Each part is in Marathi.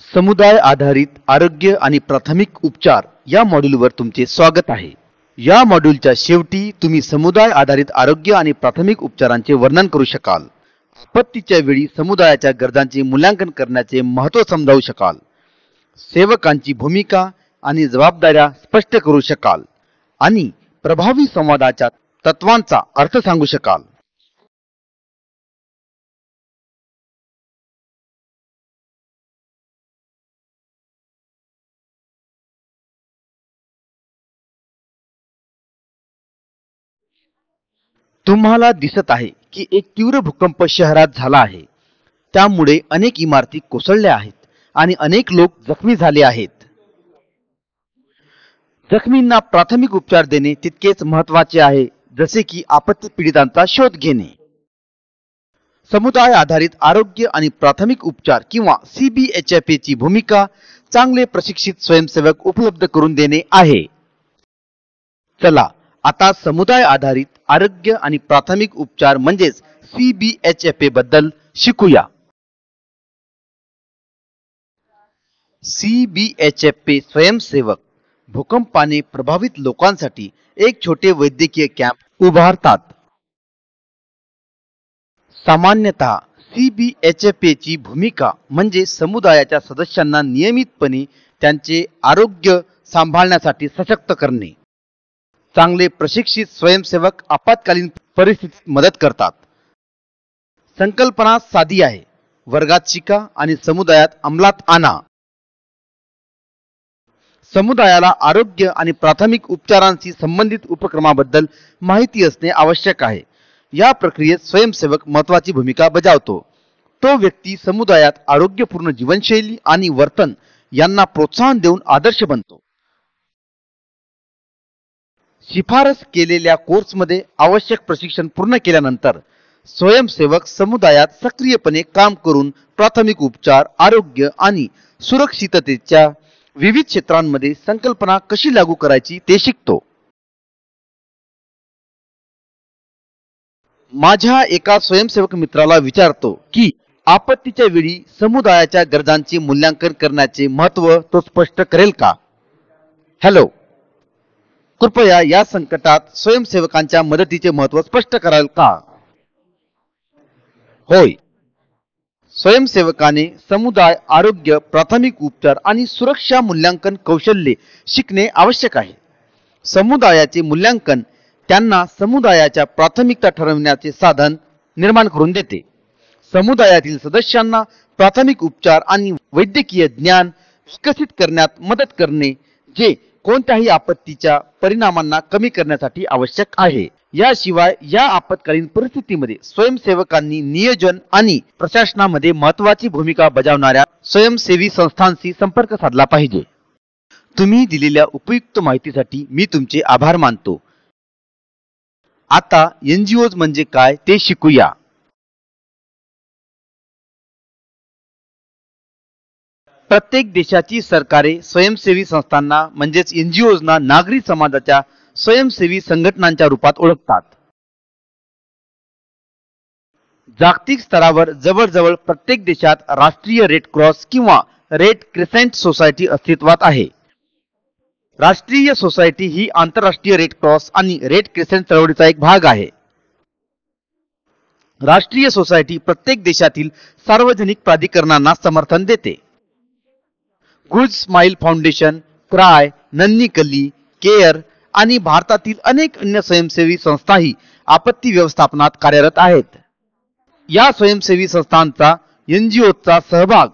समुदाय आधारित आरोग्य आणि प्राथमिक उपचार या मॉड्यूलवर तुमचे स्वागत आहे। या मॉड्यूलच्या शेवटी तुम्ही समुदाय आधारित आरोग्य आणि प्राथमिक उपचारांचे वर्णन करू शकाल। आपत्तीच्या वेळी समुदायाच्या गरजांचे मूल्यांकन करण्याचे महत्त्व समजावू शकाल। सेवकांची भूमिका आणि जबाबदाऱ्या स्पष्ट करू शकाल आणि प्रभावी संवादाच्या तत्वांचा अर्थ सांगू शकाल। तुम्हाला दिसत आहे की एक तीव्र भूकंप शहरात झाला आहे। त्यामुळे अनेक इमारती कोसळल्या आहेत आणि अनेक लोक जखमी झाले आहेत। जखमींना प्राथमिक उपचार देणे तितकेच महत्त्वाचे आहे जसे की आपत्ती पीडितांचा शोध घेणे। समुदाय आधारित आरोग्य आणि प्राथमिक उपचार किंवा CBHFA ची भूमिका चांगले प्रशिक्षित स्वयंसेवक उपलब्ध करून देणे आहे। चला आता समुदाय आधारित आरोग्य आणि प्राथमिक उपचार म्हणजेच CBHFA बद्दल शिकूया। CBHFA स्वयंसेवक भूकंपाने प्रभावित लोकांसाठी एक छोटे वैद्यकीय कॅम्प उभारतात। सामान्यतः CBHFA ची भूमिका म्हणजे समुदायाच्या सदस्यांना नियमितपणे त्यांचे आरोग्य सांभाळण्यासाठी सशक्त करणे। चांगले प्रशिक्षित स्वयंसेवक आपत्कालीन परिस्थितीत मदत करतात। संकल्पना साधी आहे, वर्गात शिका आणि समुदायात अंमलात आणा। समुदायाला आरोग्य आणि प्राथमिक उपचारांशी संबंधित उपक्रमाबद्दल माहिती असणे आवश्यक आहे। या प्रक्रियेत स्वयंसेवक महत्त्वाची भूमिका बजावतो। तो व्यक्ती समुदायात आरोग्यपूर्ण जीवनशैली आणि वर्तन यांना प्रोत्साहन देऊन आदर्श बनतो। शिफारस केलेल्या कोर्समध्ये आवश्यक प्रशिक्षण पूर्ण केल्यानंतर स्वयंसेवक समुदायात सक्रियपणे काम करून प्राथमिक उपचार, आरोग्य आणि सुरक्षिततेच्या विविध क्षेत्रांमध्ये संकल्पना कशी लागू करायची ते शिकतो। माझ्या एका स्वयंसेवक मित्राला विचारतो की आपत्तीच्या वेळी समुदायाच्या गरजांचे मूल्यांकन करण्याचे महत्त्व तो स्पष्ट करेल का? हॅलो, कृपया या संकटात स्वयंसेवकांच्या मदतीचे महत्त्व स्पष्ट कराल का? होय, स्वयंसेवकाने समुदाय आरोग्य, प्राथमिक उपचार आणि सुरक्षा मूल्यांकन कौशल्ये शिकणे आवश्यक आहे। समुदायाचे मूल्यांकन त्यांना समुदायाच्या प्राथमिकता ठरवण्याचे साधन निर्माण करून देते। समुदायातील सदस्यांना प्राथमिक उपचार आणि वैद्यकीय ज्ञान विकसित करण्यात मदत करणे जे कोणत्याही आपत्तीच्या परिणामांना कमी करण्यासाठी आवश्यक आहे। याशिवाय या आपत्कालीन परिस्थितीमध्ये स्वयंसेवकांनी नियोजन आणि प्रशासनामध्ये महत्त्वाची भूमिका बजावणाऱ्या स्वयंसेवी संस्थांशी संपर्क साधला पाहिजे। तुम्ही दिलेल्या उपयुक्त माहितीसाठी मी तुमचे आभार मानतो। आता NGOज म्हणजे काय ते शिकूया। प्रत्येक देशाची सरकारे स्वयंसेवी संस्थांना म्हणजेच NGOजना नागरी समाजाच्या स्वयंसेवी संघटनांच्या रूपात ओळखतात। जागतिक स्तरावर जवळजवळ प्रत्येक देशात राष्ट्रीय रेड क्रॉस किंवा रेड क्रिसेंट सोसायटी अस्तित्वात आहे। राष्ट्रीय सोसायटी ही आंतरराष्ट्रीय रेड क्रॉस आणि रेड क्रिसेंट चळवळीचा एक भाग आहे। राष्ट्रीय सोसायटी प्रत्येक देशातील सार्वजनिक प्राधिकरणांना समर्थन देते। गुड स्माइल फाउंडेशन, क्राय, नन्नी कल्ली, केअर आणि भारतातील अनेक अन्य स्वयंसेवी संस्थाही आपत्ती व्यवस्थापनात कार्यरत आहेत। या स्वयंसेवी संस्थांचा NGOचा सहभाग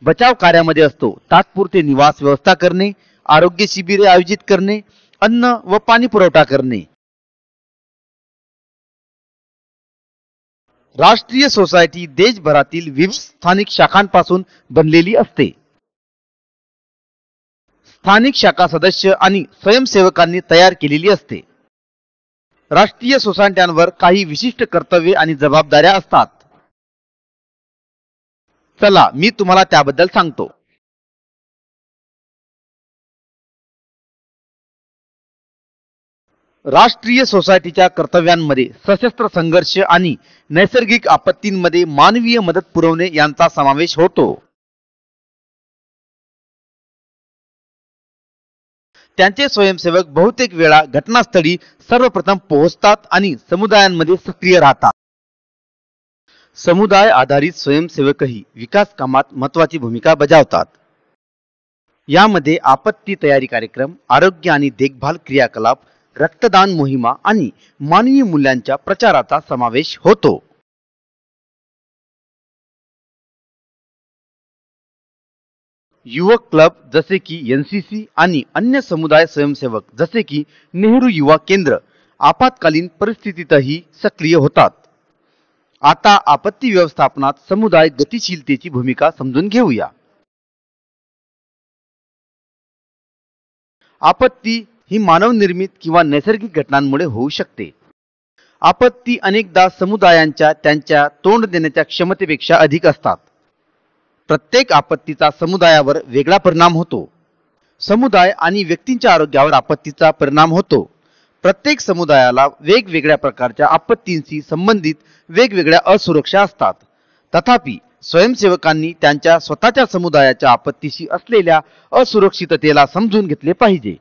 बचाव कार्यामध्ये असतो। तात्पुरते निवास व्यवस्था करणे, आरोग्य शिबिरे आयोजित करणे, अन्न व पाणी पुरवठा करणे। राष्ट्रीय सोसायटी देशभरातील विविध स्थानिक शाखांपासून बनलेली असते। स्थानिक शाखा सदस्य आणि स्वयंसेवकांनी तयार केलेली असते। राष्ट्रीय सोसायट्यांवर काही विशिष्ट कर्तव्ये आणि जबाबदाऱ्या असतात। चला मी तुम्हाला त्याबद्दल सांगतो। राष्ट्रीय सोसायटीच्या कर्तव्यांमध्ये सशस्त्र संघर्ष आणि नैसर्गिक आपत्तींमध्ये मानवीय मदत पुरवणे यांचा समावेश होतो। त्यांचे स्वयंसेवक बहुतेक वेळा घटनास्थळी सर्वप्रथम पोहोचतात आणि समुदायांमध्ये सक्रिय राहतात. समुदाय आधारित स्वयंसेवकही विकास कामात महत्त्वाची भूमिका बजावतात. यामध्ये आपत्ती तयारी कार्यक्रम, आरोग्य आणि देखभाल क्रियाकलाप, रक्तदान मोहिमा आणि मानवीय मूल्यांच्या प्रचाराचा समावेश होतो. युवक क्लब जसे की NCC आणि अन्य समुदाय स्वयंसेवक जसे की नेहरू युवा केंद्र आपत्कालीन परिस्थितीतही सक्रिय होतात. आता आपत्ती व्यवस्थापनात समुदाय गतिशीलतेची भूमिका समजून घेऊया. आपत्ती ही मानवनिर्मित किंवा नैसर्गिक घटनांमुळे होऊ शकते. आपत्ती अनेकदा समुदायांच्या त्यांच्या तोंड देण्याच्या क्षमतेपेक्षा अधिक असतात. प्रत्येक आपत्तीचा समुदायावर वेगळा परिणाम होतो. समुदाय आणि व्यक्तींच्या आरोग्यावर आपत्तीचा परिणाम होतो. प्रत्येक समुदायाला वेगवेगळ्या प्रकारच्या आपत्तींशी संबंधित वेगवेगळ्या असुरक्षा असतात. तथापि स्वयंसेवकांनी त्यांच्या स्वतःच्या समुदायाच्या आपत्तीशी असलेल्या असुरक्षिततेला समजून घेतले पाहिजे.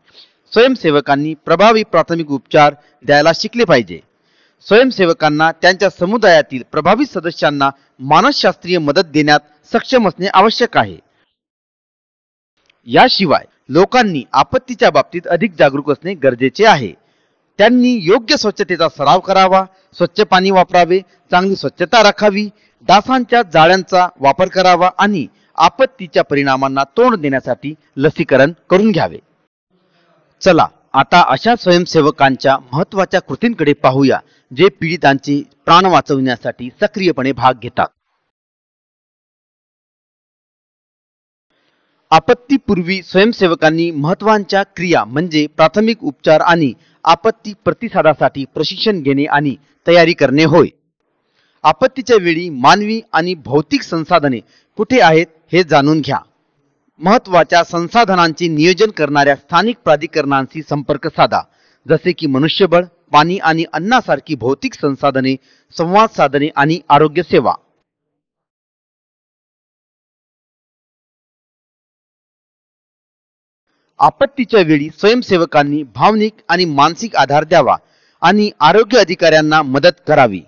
स्वयंसेवकांनी प्रभावी प्राथमिक उपचार द्यायला शिकले पाहिजे. स्वयंसेवकांना त्यांच्या समुदायातील प्रभावित सदस्यांना मानसशास्त्रीय मदत देण्यात सक्षम असणे आवश्यक आहे. याशिवाय लोकांनी आपत्तीच्या बाबतीत अधिक जागरूक असणे गरजेचे आहे. त्यांनी योग्य स्वच्छतेचा सराव करावा, स्वच्छ पाणी वापरावे, चांगली स्वच्छता राखावी, डासांच्या जाळ्यांचा वापर करावा आणि आपत्तीच्या परिणामांना तोंड देण्यासाठी लसीकरण करून घ्यावे. चला आता अशा स्वयंसेवकांच्या महत्त्वाच्या कृतींकडे पाहूया जे पीडितांचे प्राण वाचविण्यासाठी सक्रियपणे भाग घेतात. आपत्तीपूर्वी स्वयंसेवकांनी महत्त्वाच्या क्रिया म्हणजे प्राथमिक उपचार आणि आपत्ती प्रतिसादासाठी प्रशिक्षण घेणे आणि तयारी करणे होय. आपत्तीच्या वेळी मानवी आणि भौतिक संसाधने कुठे आहेत हे जाणून घ्या. महत्त्वाच्या संसाधनांचे नियोजन करणाऱ्या स्थानिक प्राधिकरणांशी संपर्क साधा, जसे की मनुष्यबळ, पाणी आणि अन्नासारखी भौतिक संसाधने, संवाद साधने आणि आरोग्य सेवा. आपत्तीच्या वेळी स्वयंसेवकांनी भावनिक आणि मानसिक आधार द्यावा आणि आरोग्य अधिकाऱ्यांना मदत करावी.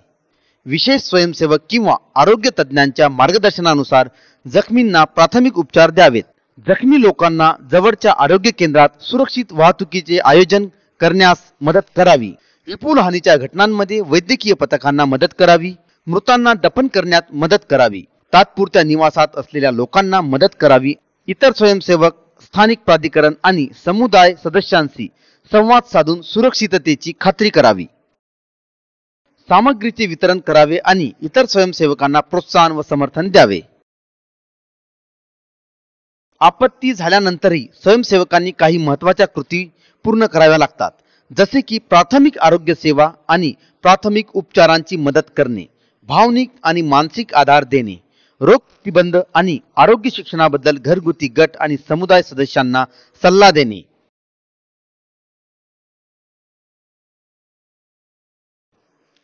विशेष स्वयंसेवक किंवा आरोग्य तज्ज्ञांच्या मार्गदर्शनानुसार जखमींना प्राथमिक उपचार द्यावेत. जखमी लोकांना जवळच्या आरोग्य केंद्रात सुरक्षित वाहतुकीचे आयोजन करण्यास मदत करावी. विपुल हानीच्या घटनांमध्ये वैद्यकीय पथकांना मदत करावी. मृतांना दफन करण्यात मदत करावी. तात्पुरत्या निवासात असलेल्या लोकांना मदत करावी. इतर स्वयंसेवक, स्थानिक प्राधिकरण आणि समुदाय सदस्यांशी संवाद साधून सुरक्षिततेची खात्री करावी. सामग्रीचे वितरण करावे आणि इतर स्वयंसेवकांना प्रोत्साहन व समर्थन द्यावे. आपत्ती झाल्यानंतरही स्वयंसेवकांनी काही महत्त्वाच्या कृती पूर्ण कराव्या लागतात, जसे की प्राथमिक आरोग्य सेवा आणि प्राथमिक उपचारांची मदत करणे, भावनिक आणि मानसिक आधार देणे, रोग प्रतिबंध आणि आरोग्य शिक्षणाबद्दल घरगुती गट आणि समुदाय सदस्यांना सल्ला देणे.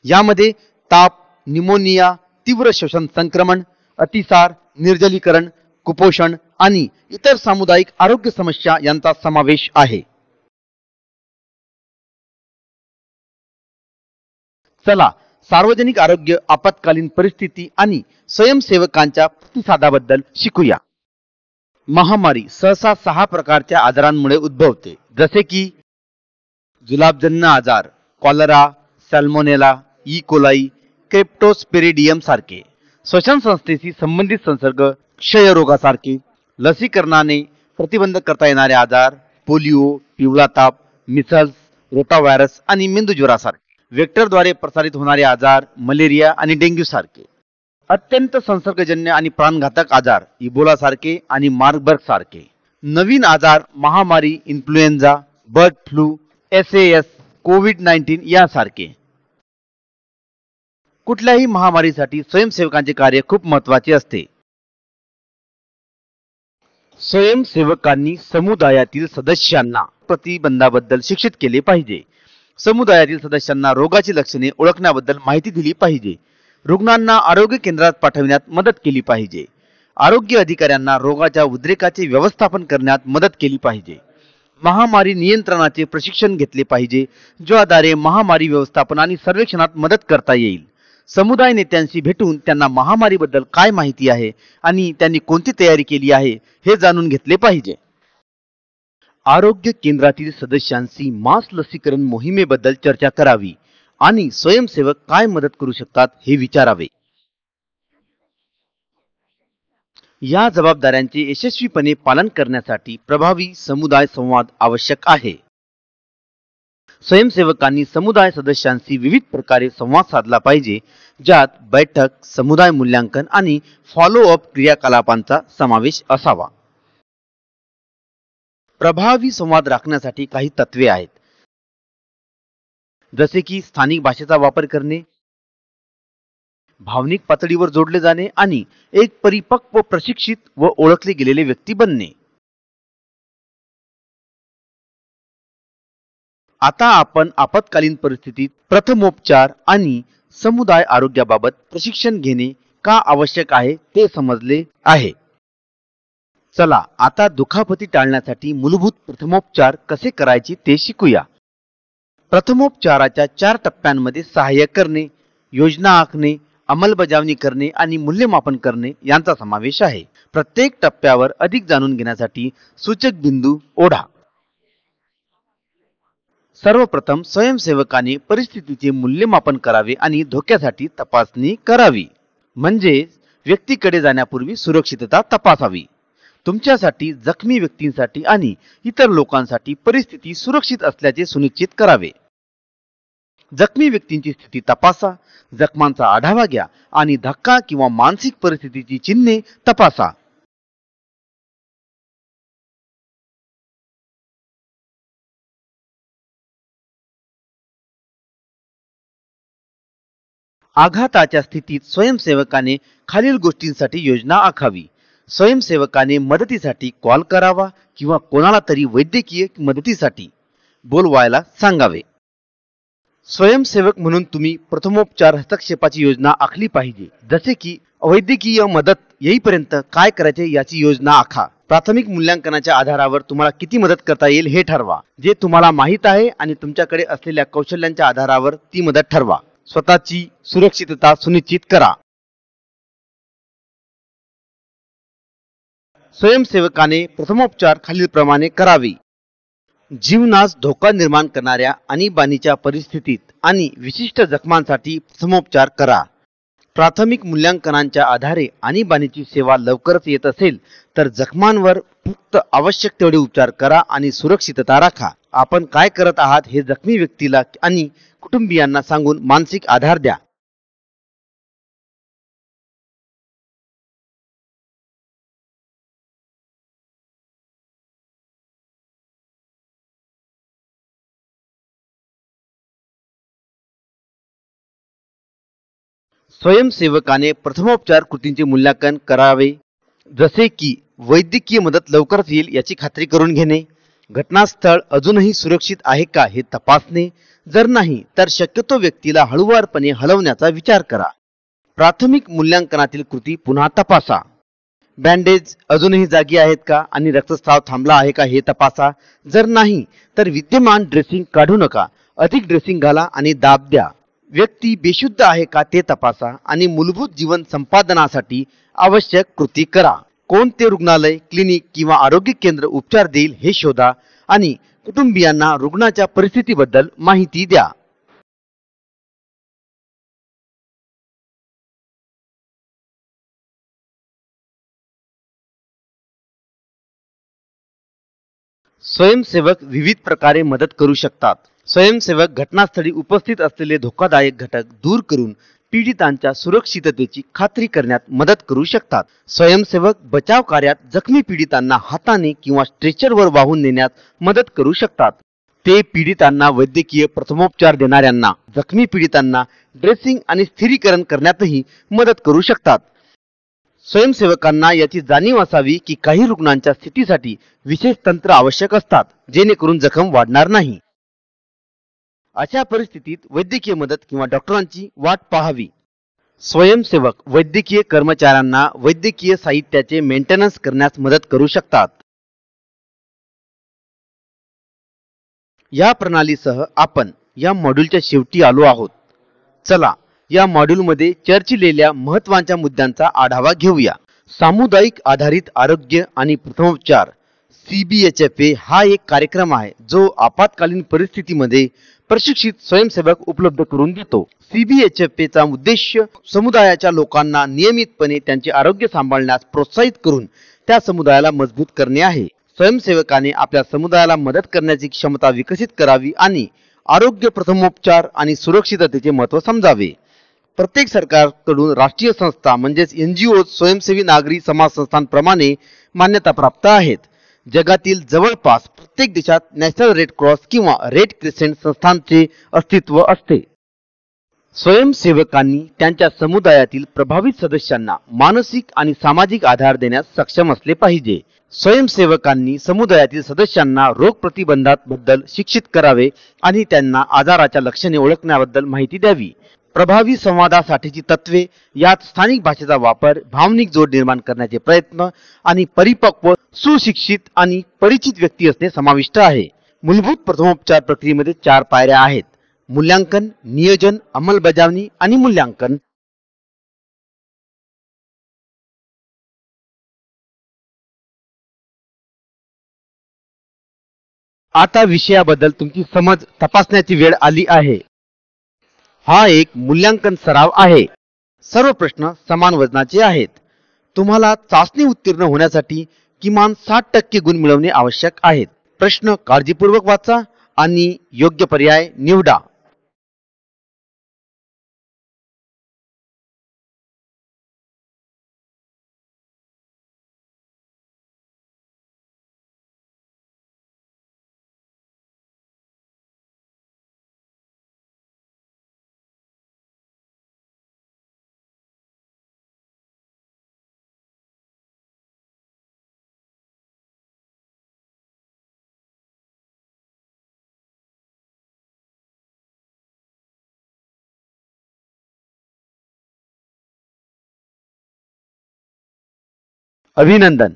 यामध्ये ताप, न्यूमोनिया, तीव्र श्वसन संक्रमण, अतिसार, निर्जलीकरण, कुपोषण आणि इतर सामुदायिक आरोग्य समस्या यांचा समावेश आहे. चला सार्वजनिक आरोग्य आपत्कालीन परिस्थिती आणि स्वयंसेवकांच्या प्रतिसादाबद्दल शिकूया. महामारी सहसा 6 प्रकारच्या आजारांमुळे उद्भवते, जसे की जुलाबजन्य आजार, कॉलरा, सॅल्मोनेला, ई कोलाई, क्रिप्टोस्पिरिडियम सारखे, श्वसन संस्थेशी संबंधित संसर्ग, क्षयरोगासारखे, लसीकरणाने प्रतिबंध करता येणारे आजार, पोलिओ, पिवळा ताप, मिसल्स, रोटाव्हायरस आणि मेंदूज्वरासारखे, वेक्टरद्वारे प्रसारित होणारे आजार, मलेरिया आणि डेंग्यू सारखे, अत्यंत संसर्गजन्य आणि प्राणघातक आजार, इबोला सारखे आणि मार्बर्ग सारखे, नवीन आजार, महामारी, इन्फ्लुएन्झा, बर्ड फ्लू, SAS, कोविड-19 यासारखे. कुठल्याही महामारीसाठी स्वयंसेवकांचे कार्य खूप महत्त्वाचे असते. स्वयंसेवकांनी समुदायातील सदस्यांना प्रतिबंधाबद्दल शिक्षित केले पाहिजे. समुदायातील सदस्यांना रोगाची लक्षणे ओळखण्याबद्दल माहिती दिली पाहिजे. रुग्णांना आरोग्य केंद्रात पाठविण्यात मदत केली पाहिजे. आरोग्य अधिकाऱ्यांना रोगाच्या उद्रेकाचे व्यवस्थापन करण्यात मदत केली पाहिजे. महामारी नियंत्रणाचे प्रशिक्षण घेतले पाहिजे, ज्याद्वारे महामारी व्यवस्थापन आणि सर्वेक्षणात मदत करता येईल. समुदाय नेत्यांशी भेटून त्यांना महामारीबद्दल काय माहिती आहे आणि त्यांनी कोणती तयारी केली आहे हे जाणून घेतले पाहिजे. आरोग्य केंद्रातील सदस्यांशी मास लसीकरण मोहिमेबद्दल चर्चा करावी आणि स्वयंसेवक काय मदत करू शकतात हे विचारावे. या जबाबदाऱ्यांचे यशस्वीपणे पालन करण्यासाठी प्रभावी समुदाय संवाद आवश्यक आहे. स्वयंसेवकांनी समुदाय सदस्यांशी विविध प्रकारे संवाद साधला पाहिजे, ज्यात बैठक, समुदाय मूल्यांकन आणि फॉलोअप क्रियाकलापांचा समावेश असावा. प्रभावी संवाद राखण्यासाठी काही तत्वे आहेत, जसे की स्थानिक भाषेचा वापर करणे, भावनिक पातळीवर जोडले जाणे आणि एक परिपक्व, प्रशिक्षित व ओळखले गेलेले व्यक्ती बनणे. आता आपण आपत्कालीन परिस्थितीत प्रथमोपचार आणि समुदाय आरोग्याबाबत प्रशिक्षण घेणे का आवश्यक आहे ते समजले आहे. चला आता दुखापती टाळण्यासाठी मूलभूत प्रथमोपचार कसे करायचे ते शिकूया. प्रथमोपचाराच्या 4 टप्प्यांमध्ये सहाय्य करणे, योजना आखणे, अंमलबजावणी करणे आणि मूल्यमापन करणे यांचा समावेश आहे. प्रत्येक टप्प्यावर अधिक जाणून घेण्यासाठी सूचक बिंदू ओढा. सर्वप्रथम स्वयंसेवकाने परिस्थितीचे मूल्यमापन करावे आणि धोक्यासाठी तपासणी करावी. म्हणजे व्यक्तीकडे जाण्यापूर्वी सुरक्षितता तपासावी. तुमच्यासाठी, जखमी व्यक्तींसाठी आणि इतर लोकांसाठी परिस्थिती सुरक्षित असल्याचे सुनिश्चित करावे. जखमी व्यक्तींची स्थिती तपासा, जखमांचा आढावा घ्या आणि धक्का किंवा मानसिक परिस्थितीची चिन्हे तपासा. आघाताच्या स्थितीत स्वयंसेवकाने खालील गोष्टींसाठी योजना आखावी. स्वयंसेवकाने मदतीसाठी कॉल करावा किंवा कोणाला तरी वैद्यकीय मदतीसाठी बोलवायला सांगावे. स्वयंसेवक म्हणून तुम्ही प्रथमोपचार हस्तक्षेपाची योजना आखली पाहिजे, जसे की वैद्यकीय मदत येईपर्यंत काय करायचे याची योजना आखा. प्राथमिक मूल्यांकनाच्या आधारावर तुम्हाला किती मदत करता येईल हे ठरवा. जे तुम्हाला माहीत आहे आणि तुमच्याकडे असलेल्या कौशल्यांच्या आधारावर ती मदत ठरवा. स्वतःची सुरक्षितता सुनिश्चित करा. स्वयंसेवकाने प्रथमोपचार खालीलप्रमाणे करावे. जीवनास धोका निर्माण करणाऱ्या आणीबाणीच्या परिस्थितीत आणि विशिष्ट जखमांसाठी प्रथमोपचार करा. प्राथमिक मूल्यांकनांच्या आधारे आणीबाणीची सेवा लवकरच येत असेल तर जखमांवर फक्त आवश्यक तेवढे उपचार करा आणि सुरक्षितता राखा. आपण काय करत आहात हे जखमी व्यक्तीला आणि कुटुंबियांना सांगून मानसिक आधार द्या. स्वयंसेवकाने प्रथमोपचार कृतींचे मूल्यांकन करावे, जसे की वैद्यकीय मदत लवकरच येईल याची खात्री करून घेणे, घटनास्थळ अजूनही सुरक्षित आहे का हे तपासणे, जर नाही तर शक्यतो व्यक्तीला हळूवारपणे हलवण्याचा विचार करा. प्राथमिक मूल्यांकनातील कृती पुन्हा तपासा. बँडेज अजूनही जागी आहेत का आणि रक्तस्राव थांबला आहे का हे तपासा. जर नाही तर विद्यमान ड्रेसिंग काढू नका, अधिक ड्रेसिंग घाला आणि दाब द्या. व्यक्ती बेशुद्ध आहे का ते तपासा आणि मूलभूत जीवन संपादनासाठी आवश्यक कृती करा. कोणते रुग्णालय, क्लिनिक किंवा आरोग्य केंद्र उपचार देईल हे शोधा आणि कुटुंबियांना रुग्णाच्या परिस्थितीबद्दल माहिती द्या. स्वयंसेवक विविध प्रकारे मदत करू शकतात. स्वयंसेवक घटनास्थळी उपस्थित असलेले धोकादायक घटक दूर करून पीडितांच्या सुरक्षिततेची खात्री करण्यात मदत करू शकतात. स्वयंसेवक बचाव कार्यात जखमी पीडितांना हाताने किंवा स्ट्रेचरवर वाहून नेण्यात मदत करू शकतात. ते पीडितांना वैद्यकीय प्रथमोपचार देणाऱ्यांना जखमी पीडितांना ड्रेसिंग आणि स्थिरीकरण करण्यातही मदत करू शकतात. स्वयंसेवकांना याची जाणीव असावी की काही रुग्णांच्या स्थितीसाठी विशेष तंत्र आवश्यक असतात, जेणेकरून जखम वाढणार नाही. अशा परिस्थितीत वैद्यकीय मदत किंवा डॉक्टरांची वाट पाहावी. स्वयंसेवक वैद्यकीय कर्मचाऱ्यांना वैद्यकीय साहित्याचे मेंटेनन्स करण्यास मदत करू शकतात. या प्रणालीसह आपण या मॉड्यूलच्या शेवटी आलो आहोत. चला या मॉड्यूलमध्ये चर्चिलेल्या महत्त्वाच्या मुद्द्यांचा आढावा घेऊया. सामुदायिक आधारित आरोग्य आणि प्रथमोपचार CBHFA हा एक कार्यक्रम आहे जो आपत्कालीन परिस्थितीमध्ये प्रशिक्षित स्वयंसेवक उपलब्ध करून देतो. CBHFA चा उद्देश समुदायाच्या लोकांना नियमितपणे त्यांचे आरोग्य सांभाळण्यास प्रोत्साहित करून त्या समुदायाला मजबूत करणे आहे. स्वयंसेवकाने आपल्या समुदायाला मदत करण्याची क्षमता विकसित करावी आणि आरोग्य प्रथमोपचार आणि सुरक्षिततेचे महत्त्व समजावे. प्रत्येक सरकारकडून राष्ट्रीय संस्था म्हणजेच NGO स्वयंसेवी नागरी समाज संस्थांप्रमाणे मान्यता प्राप्त आहेत. जगातील जवळपास प्रत्येक देशात नॅशनल रेड क्रॉस किंवा रेड क्रिसेंट संस्थांचे अस्तित्व असते. स्वयंसेवकांनी त्यांच्या समुदायातील प्रभावित सदस्यांना मानसिक आणि सामाजिक आधार देण्यास सक्षम असले पाहिजे. स्वयंसेवकांनी समुदायातील सदस्यांना रोग प्रतिबंधाबद्दल शिक्षित करावे आणि त्यांना आजाराच्या लक्षणे ओळखण्याबद्दल माहिती द्यावी. प्रभावी संवादासाठीची तत्वे यात स्थानिक भाषेचा वापर, भावनिक जोड निर्माण करण्याचे प्रयत्न आणि परिपक्व, सुशिक्षित आणि परिचित व्यक्ती असणे समाविष्ट आहे. मूलभूत प्रथमोपचार प्रक्रियेमध्ये 4 पायऱ्या आहेत: मूल्यांकन, नियोजन, अंमलबजावणी आणि मूल्यांकन. आता विषयाबद्दल तुमची समज तपासण्याची वेळ आली आहे. हा एक मूल्यांकन सराव आहे. सर्व प्रश्न समान वजनाचे आहेत. तुम्हाला चाचणी उत्तीर्ण होण्यासाठी किमान 60% गुण मिळवणे आवश्यक आहेत. प्रश्न काळजीपूर्वक वाचा आणि योग्य पर्याय निवडा. अभिनंदन.